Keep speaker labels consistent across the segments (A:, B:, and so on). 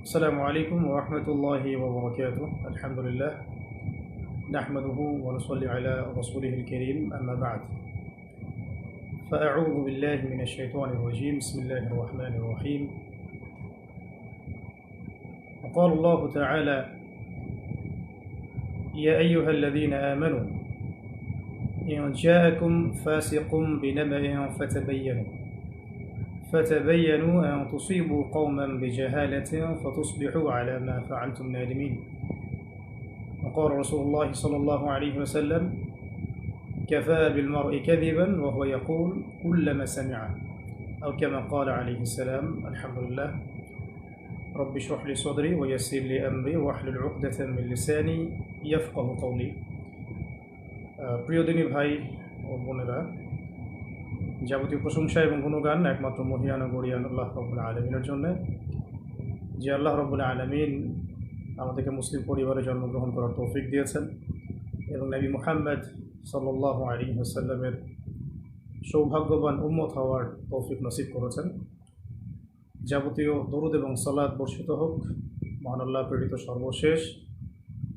A: السلام عليكم ورحمة الله وبركاته. الحمد لله نحمده ونصلي على رسوله الكريم. أما بعد فأعوذ بالله من الشيطان الرجيم. بسم الله الرحمن الرحيم. وقال الله تعالى: يا أيها الذين آمنوا إن جاءكم فاسق بنبأ فتبينوا أن تصيبوا قوما بجهالة فتصبحوا على ما فعلتم نادمين. وقال رسول الله صلى الله عليه وسلم: كفى بالمرء كذبا وهو يقول كلما سمع، أو كما قال عليه السلام. الحمد لله. رب اشرح لي صدري ويسر لي أمري واحلل عقدة من لساني يفقه قولي. প্রিয় দিনী ভাই ও বোনেরা, যাবতীয় প্রশংসা এবং গুণগান একমাত্র মহিয়ান ও গরিয়ান আল্লাহ রাব্বুল আলামিনের জন্য, যে আল্লাহ রাব্বুল আলামিন আমাদেরকে মুসলিম পরিবারে জন্মগ্রহণ করার তৌফিক দিয়েছেন এবং নবী মুহাম্মদ সাল্লাল্লাহু আলাইহি ওয়াসাল্লামের সৌভাগ্যবান উম্মত হওয়ার তৌফিক নসিব করেছেন। যাবতীয় দরুদ এবং সালাত বর্ষিত হোক মহান আল্লাহ প্রেরিত সর্বশেষ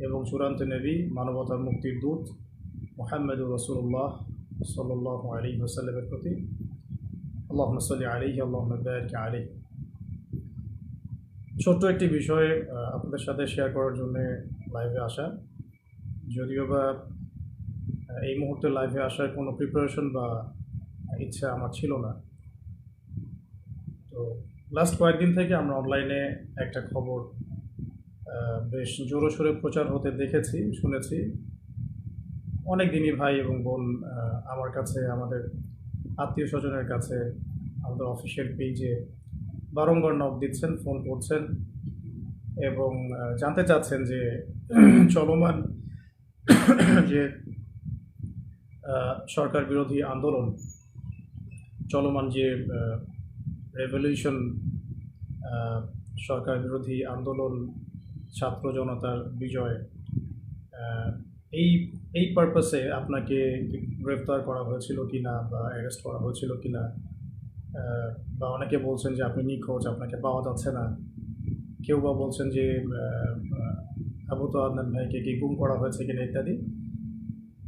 A: এবং চূড়ান্ত নবী, মানবতার মুক্তির দূত মুহাম্মদুর রাসূলুল্লাহ সাল্লাল্লাহু আলাইহি ওয়াসাল্লামের প্রতি। আল্লাহুম্মা সাল্লি আলাইহি আল্লাহুম্মা বারিক আলাইহি। ছোট্ট একটি বিষয় আপনাদের সাথে শেয়ার করার জন্য লাইভে আসা, যদিও বা এই মুহূর্তে লাইভে আসার কোনো প্রিপারেশন বা ইচ্ছা আমার ছিল না। তো লাস্ট কয়েকদিন থেকে আমরা অনলাইনে একটা খবর বেশ জোরসোরে প্রচার হতে দেখেছি, শুনেছি। অনেক দিনই ভাই এবং বোন আমার কাছে, আমাদের আত্মীয় স্বজনের কাছে, আমাদের অফিসিয়াল পেজে বারংবার নক দিচ্ছেন, ফোন করছেন এবং জানতে চাচ্ছেন যে চলমান যে সরকার বিরোধী আন্দোলন, চলমান যে রেভলিউশন, সরকার বিরোধী আন্দোলন, ছাত্র জনতার বিজয়, এই পারপাসে আপনাকে গ্রেফতার করা হয়েছিল কি না বা অ্যারেস্ট করা হয়েছিল কি না, বা অনেকে বলছেন যে আপনি নিখোঁজ, আপনাকে পাওয়া যাচ্ছে না। কেউ বা বলছেন যে আবু তো আদনান ভাইকে কি গুম করা হয়েছে কিনা ইত্যাদি।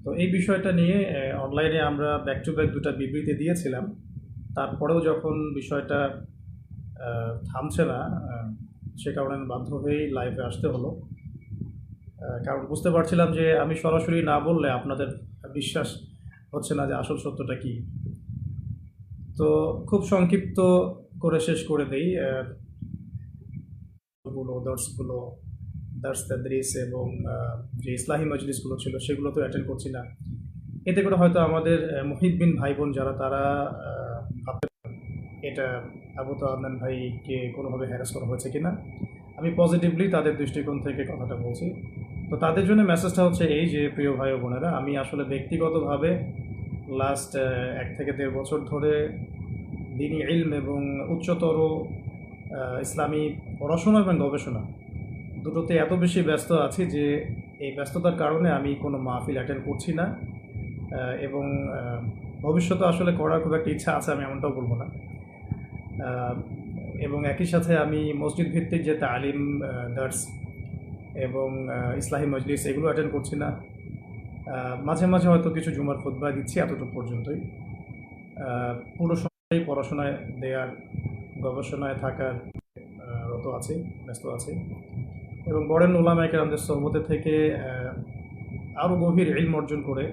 A: তো এই বিষয়টা নিয়ে অনলাইনে আমরা ব্যাক টু ব্যাক দুটা বিবৃতি দিয়েছিলাম। তারপরেও যখন বিষয়টা থামছে না, সে কারণে বাধ্য হয়েই লাইভে আসতে হলো। কারণ বুঝতে পারছিলাম যে আমি সরাসরি না বললে আপনাদের বিশ্বাস হচ্ছে না যে আসল সত্যটা কী। তো খুব সংক্ষিপ্ত করে শেষ করে দেই। দার্স তাদরিস এবং যে ইসলাহি মজলিসগুলো ছিল সেগুলো তো অ্যাটেন্ড করছি না। এতে করে হয়তো আমাদের মুহিব্বিন ভাই বোন যারা, তারা ভাবতে এটা আবু তো আদনান ভাইকে কোনোভাবে হ্যারাস করা হয়েছে কিনা। আমি পজিটিভলি তাদের দৃষ্টিকোণ থেকে কথাটা বলছি। তো তাদের জন্য মেসেজটা হচ্ছে এই যে, প্রিয় ভাই ও বোনেরা, আমি আসলে ব্যক্তিগতভাবে লাস্ট 1 থেকে 1.5 বছর ধরে দ্বীনি ইলম এবং উচ্চতর ইসলামী পড়াশোনা এবং গবেষণা দুটোতে এত বেশি ব্যস্ত আছি যে এই ব্যস্ততার কারণে আমি কোনো মাহফিল অ্যাটেন্ড করছি না এবং ভবিষ্যতে আসলে করার খুব একটা ইচ্ছা আছে, আমি এমনটাও বলবো না। এবং একই সাথে আমি মসজিদ ভিত্তিক যে তালিম, দার্স এবং ইসলাহি মজলিস এগুলো অ্যাটেন্ড করছি না। মাঝে মাঝে হয়তো কিছু জুমার খুতবা দিচ্ছি, এতটুকু পর্যন্তই। পুরো সময় পড়াশোনায় দেওয়ার, গবেষণায় থাকার রত আছি, ব্যস্ত আছি এবং বরেন উলামায়ে কেরামদের সোহবতে থেকে আরও গভীর ইলম অর্জন করে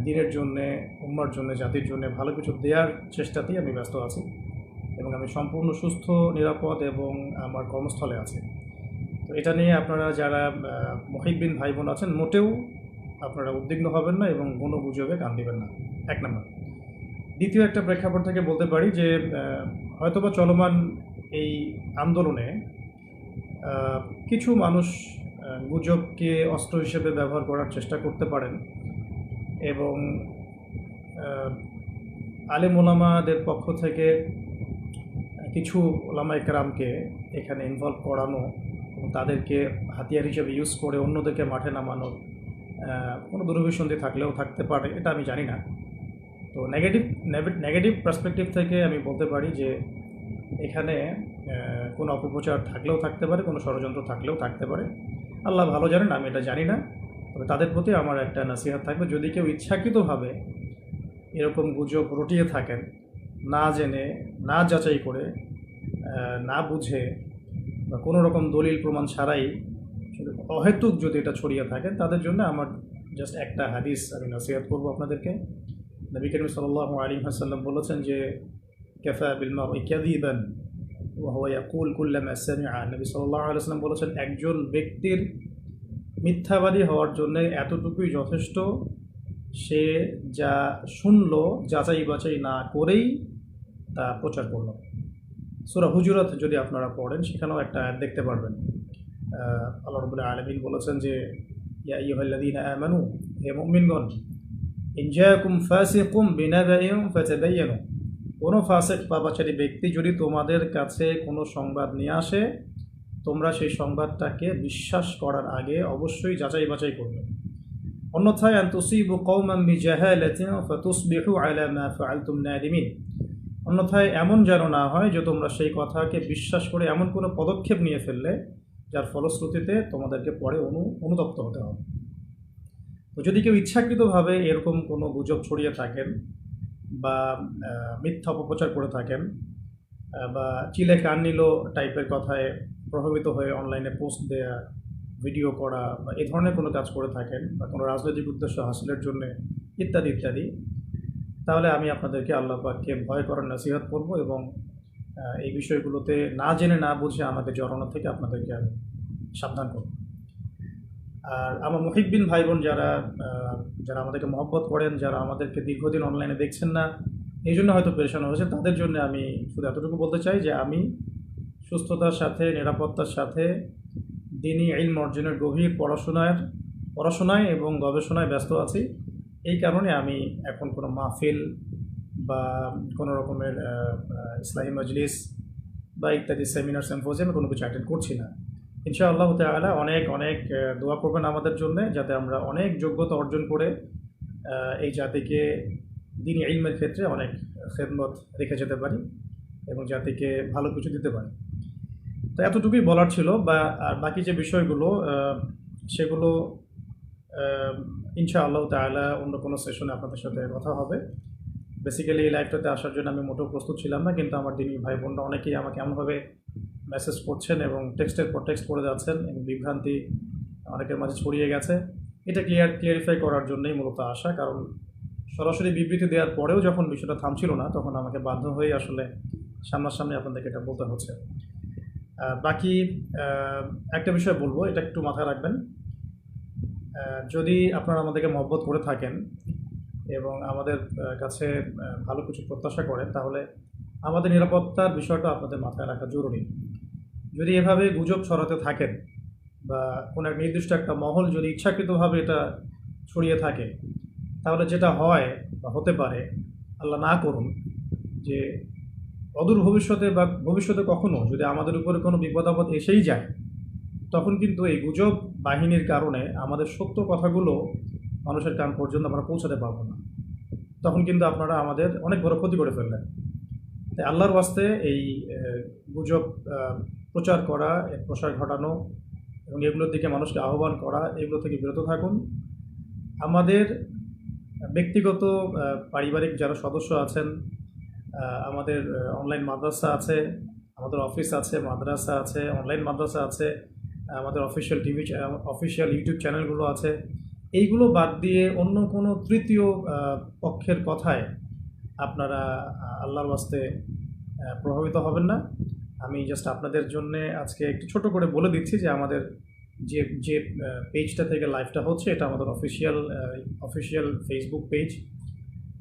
A: দ্বীনের জন্যে, উম্মার জন্যে, জাতির জন্যে ভালো কিছু দেওয়ার চেষ্টাতেই আমি ব্যস্ত আছি এবং আমি সম্পূর্ণ সুস্থ, নিরাপদ এবং আমার কর্মস্থলে আছি। তো এটা নিয়ে আপনারা যারা মুহিব্বিন ভাই বোন আছেন, মোটেও আপনারা উদ্বিগ্ন হবেন না এবং কোনো গুজবে কান দিবেন না, 1 নম্বর। দ্বিতীয় একটা প্রেক্ষাপট থেকে বলতে পারি যে হয়তোবা চলমান এই আন্দোলনে কিছু মানুষ গুজবকে অস্ত্র হিসেবে ব্যবহার করার চেষ্টা করতে পারেন এবং আলেম ওলামাদের পক্ষ থেকে কিছু ওলামায়ে কেরামকে এখানে ইনভলভ করানো এবং তাদেরকে হাতিয়ার হিসেবে ইউজ করে অন্যদেরকে মাঠে নামানোর কোনো দুরভিসন্ধি থাকলেও থাকতে পারে, এটা আমি জানি না। তো নেগেটিভ পার্সপেক্টিভ থেকে আমি বলতে পারি যে এখানে কোনো অপপ্রচার থাকলেও থাকতে পারে, কোনো ষড়যন্ত্র থাকলেও থাকতে পারে। আল্লাহ ভালো জানেন, আমি এটা জানি না। তবে তাদের প্রতি আমার একটা নসিহত থাকবে, যদি কেউ ইচ্ছাকৃতভাবে এরকম গুজব রটিয়ে থাকেন, না জেনে, না যাচাই করে, না বুঝে বা কোনো রকম দলিল প্রমাণ ছাড়াই শুধু অহেতুক যদি এটা ছড়িয়ে থাকে, তাদের জন্য আমার জাস্ট একটা হাদিস আমি নসিহত করবো আপনাদেরকে। নবী করিম সাল্লাল্লাহু আলাইহি ওয়াসাল্লাম বলেছেন যে কাফা বিল মারই কাযিবান ওয়া হুয়া ইয়াকুল কুল্লামা সামিআ। নবী সাল্লাল্লাহু আলাইহি ওয়াসাল্লাম বলেছেন, একজন ব্যক্তির মিথ্যাবাদী হওয়ার জন্য এতটুকুই যথেষ্ট, সে যা শুনলো যাচাই বাছাই না করেই তা প্রচার করলো। সূরা হুজুরাত যদি আপনারা পড়েন, সেখানেও একটা আয়াত দেখতে পারবেন। আল্লাহ রাব্বুল আলামিন বলেছেন যে ইয়া আইয়ুহাল্লাযীনা আমানু, হে মুমিনগণ, ইন জাআকুম ফাসিকুম বিনাবাইন ফাতাবায়ানু, কোনো ফাসিক পাপাচারী ব্যক্তি যদি তোমাদের কাছে কোনো সংবাদ নিয়ে আসে, তোমরা সেই সংবাদটাকে বিশ্বাস করার আগে অবশ্যই যাচাই বাছাই করবে। অন্যথায় আন তুসিবু কওমান বিজাহালাতিন ফাতুসবিহু আলা মা ফাআলতুম নাদিমিন, অন্যথায় এমন যেন না হয় যে তোমরা সেই কথাকে বিশ্বাস করে এমন কোনো পদক্ষেপ নিয়ে ফেললে যার ফলশ্রুতিতে তোমাদেরকে পরে অনুতপ্ত হতে হবে। তো যদি কেউ ইচ্ছাকৃতভাবে এরকম কোনো গুজব ছড়িয়ে থাকেন বা মিথ্যা অপপ্রচার করে থাকেন বা চিলে কান নিল টাইপের কথায় প্রভাবিত হয়ে অনলাইনে পোস্ট দেয়া, ভিডিও করা বা এই ধরনের কোনো কাজ করে থাকেন বা কোনো রাজনৈতিক উদ্দেশ্য হাসিলের জন্য ইত্যাদি ইত্যাদি, তাহলে আমি আপনাদেরকে আল্লাহ পাককে ভয় করার নসিহত করব এবং এই বিষয়গুলোতে না জেনে না বুঝে আমাকে জড়ানো থেকে আপনাদেরকে আমি সাবধান করব। আর আমার মুহিব্বিন ভাই বোন যারা যারা আমাদেরকে মহব্বত করেন, যারা আমাদেরকে দীর্ঘদিন অনলাইনে দেখছেন না, এই জন্য হয়তো পেরেশান হয়েছে, তাদের জন্য আমি শুধু এতটুকু বলতে চাই যে আমি সুস্থতার সাথে, নিরাপত্তার সাথে দ্বীনি ইলম অর্জনের গভীর পড়াশোনায় এবং গবেষণায় ব্যস্ত আছি। এই কারণে আমি এখন কোনো মাহফিল বা কোনো রকমের ইসলামী মজলিস বা ইত্যাদি সেমিনার সিম্পোজিয়ামে কোনো কিছু অ্যাটেন্ড করছি না। ইনশাআল্লাহ তাআলা অনেক অনেক দোয়া করবেন আমাদের জন্য, যাতে আমরা অনেক যোগ্যতা অর্জন করে এই জাতিকে দ্বীনি ইলমের ক্ষেত্রে অনেক খেদমত রেখে যেতে পারি এবং জাতিকে ভালো কিছু দিতে পারি। তো এতটুকুই বলার ছিল। আর বাকি যে বিষয়গুলো সেগুলো ইনশাআল্লাহ তাআলা অন্য কোনো সেশনে আপনাদের সাথে কথা হবে। বেসিক্যালি এই লাইভটাতে আসার জন্য আমি মোটেও প্রস্তুত ছিলাম না, কিন্তু আমার দিনী ভাই বোনরা অনেকেই আমাকে এমনভাবে মেসেজ করছেন এবং টেক্সটের পর টেক্সট করে যাচ্ছেন এবং বিভ্রান্তি অনেকের মাঝে ছড়িয়ে গেছে। এটা ক্লিয়ারিফাই করার জন্যই মূলত আসা, কারণ সরাসরি বিবৃতি দেওয়ার পরেও যখন বিষয়টা থামছিল না, তখন আমাকে বাধ্য হয়ে আসলে সামনাসামনি আপনাদেরকে এটা বলতে হচ্ছে। বাকি একটা বিষয় বলবো, এটা একটু মাথায় রাখবেন। যদি আপনারা আমাদেরকে মহব্বত করে থাকেন এবং আমাদের কাছে ভালো কিছু প্রত্যাশা করেন, তাহলে আমাদের নিরাপত্তার বিষয়টা আপনাদের মাথায় রাখা জরুরি। যদি এভাবে গুজব ছড়াতে থাকেন বা কোনো এক নির্দিষ্ট একটা মহল যদি ইচ্ছাকৃতভাবে এটা ছড়িয়ে থাকে, তাহলে যেটা হয় বা হতে পারে, আল্লাহ না করুন, যে অদূর ভবিষ্যতে বা ভবিষ্যতে কখনো যদি আমাদের উপরে কোনো বিপদ আপদ এসেই যায়, তখন কিন্তু এই গুজব বাহিনীর কারণে আমাদের সত্য কথাগুলো মানুষের কান পর্যন্ত আমরা পৌঁছাতে পারবো না। তখন কিন্তু আপনারা আমাদের অনেক বড় ক্ষতি করে ফেললেন। তাই আল্লাহর ওয়াস্তে এই গুজব প্রচার করা, এর প্রসার ঘটানো এবং এগুলোর দিকে মানুষকে আহ্বান করা, এগুলো থেকে বিরত থাকুন। আমাদের ব্যক্তিগত পারিবারিক যারা সদস্য আছেন, আমাদের অনলাইন মাদ্রাসা আছে, আমাদের অফিস আছে, মাদ্রাসা আছে, অনলাইন মাদ্রাসা আছে, আমাদের অফিসিয়াল ইউটিউব চ্যানেলগুলো আছে, এইগুলো বাদ দিয়ে অন্য কোনো তৃতীয় পক্ষের কথায় আপনারা আল্লাহর ওয়াস্তে প্রভাবিত হবেন না। আমি জাস্ট আপনাদের জন্যে আজকে একটু ছোট করে বলে দিচ্ছি যে আমাদের যে পেজটা থেকে লাইভটা হচ্ছে, এটা আমাদের অফিসিয়াল ফেসবুক পেজ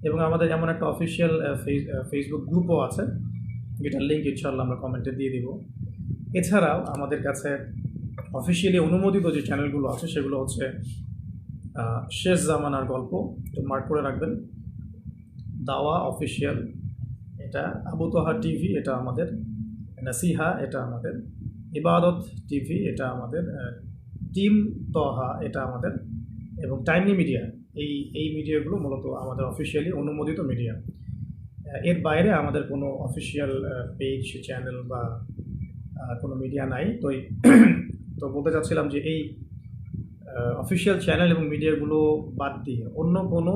A: এবং আমাদের যেমন একটা অফিসিয়াল ফেসবুক গ্রুপও আছে, যেটার লিঙ্ক ইনশাআল্লাহ আমরা কমেন্টে দিয়ে দিব। এছাড়াও আমাদের কাছে অফিসিয়ালি অনুমোদিত যে চ্যানেলগুলো আছে, সেগুলো হচ্ছে শেষ জামানার গল্প, তো মার্ক করে রাখবেন, দাওয়া অফিসিয়াল, এটা আবু তোহা টিভি, এটা আমাদের নাসিহা, এটা আমাদের ইবাদত টিভি, এটা আমাদের টিম তোহা, এটা আমাদের, এবং টাইমলি মিডিয়া। এই মিডিয়াগুলো মূলত আমাদের অফিসিয়ালি অনুমোদিত মিডিয়া। এর বাইরে আমাদের কোনো অফিসিয়াল পেজ, চ্যানেল বা কোনো মিডিয়া নাই। তো বলতে চাচ্ছিলাম যে এই অফিসিয়াল চ্যানেল এবং মিডিয়াগুলো বাদ দিয়ে অন্য কোনো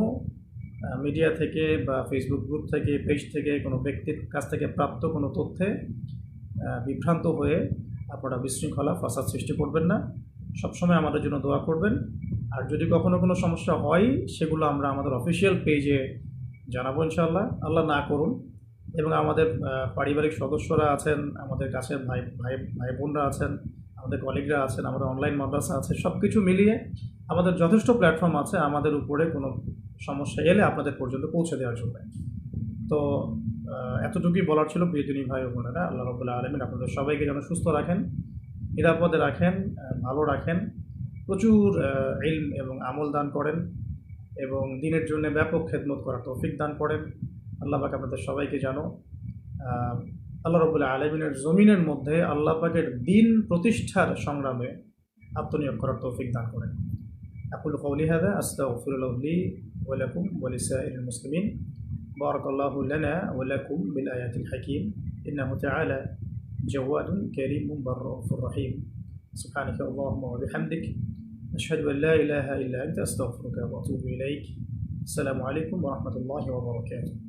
A: মিডিয়া থেকে বা ফেসবুক গ্রুপ থেকে, পেজ থেকে, কোনো ব্যক্তির কাছ থেকে প্রাপ্ত কোনো তথ্যে বিভ্রান্ত হয়ে আপনারা বিশৃঙ্খলা, ফাসাদ সৃষ্টি করবেন না। সবসময় আমাদের জন্য দোয়া করবেন। আর যদি কখনো কোনো সমস্যা হয়, সেগুলো আমরা আমাদের অফিসিয়াল পেজে জানাবো ইনশাআল্লাহ। আল্লাহ না করুন। এবং আমাদের পারিবারিক সদস্যরা আছেন, আমাদের কাছের ভাই ভাই ভাই বোনরা আছেন, আমাদের কলিগরা আছেন, আমাদের অনলাইন মাদ্রাসা আছে, সব কিছু মিলিয়ে আমাদের যথেষ্ট প্ল্যাটফর্ম আছে আমাদের উপরে কোনো সমস্যা এলে আপনাদের পর্যন্ত পৌঁছে দেওয়ার জন্য। তো এতটুকুই বলার ছিল প্রিয় দিনী ভাই ও বোনেরা। আল্লাহ রাব্বুল আলামিন আপনাদের সবাইকে যেন সুস্থ রাখেন, নিরাপদে রাখেন, ভালো রাখেন, প্রচুর ইলম এবং আমল দান করেন এবং দিনের জন্য ব্যাপক খেদমত করার তৌফিক দান করেন। আল্লাহ পাক আপনাদের সবাইকে যেন আল্লাহ রাব্বুল আলামিনের জমিনের মধ্যে আল্লাহ পাকের দিন প্রতিষ্ঠার সংগ্রামে আত্মনিয়োগ করার তৌফিক দান করেন। আকুলু কওলি হাযা আস্তাগফিরুল্লাহ লি ওয়া লাকুম ওয়া লিসাইরিল মুসলিমিন। বারাকাল্লাহু লানা ওয়া লাকুম বিল আয়াতিল হাকীম। ইন্নাহু তাআলা জাওয়াদুন কারীমুন বাররাউফুর রহিম। সুবহানাকা আল্লাহুম্মা ওয়া বিহামদিক আশহাদু আন লা ইলাহা ইল্লা আনতা আস্তাগফিরুকা ওয়া আতুবু ইলাইক। আসসালামু আলাইকুম ওয়া রাহমাতুল্লাহি ওয়া বারাকাতুহু।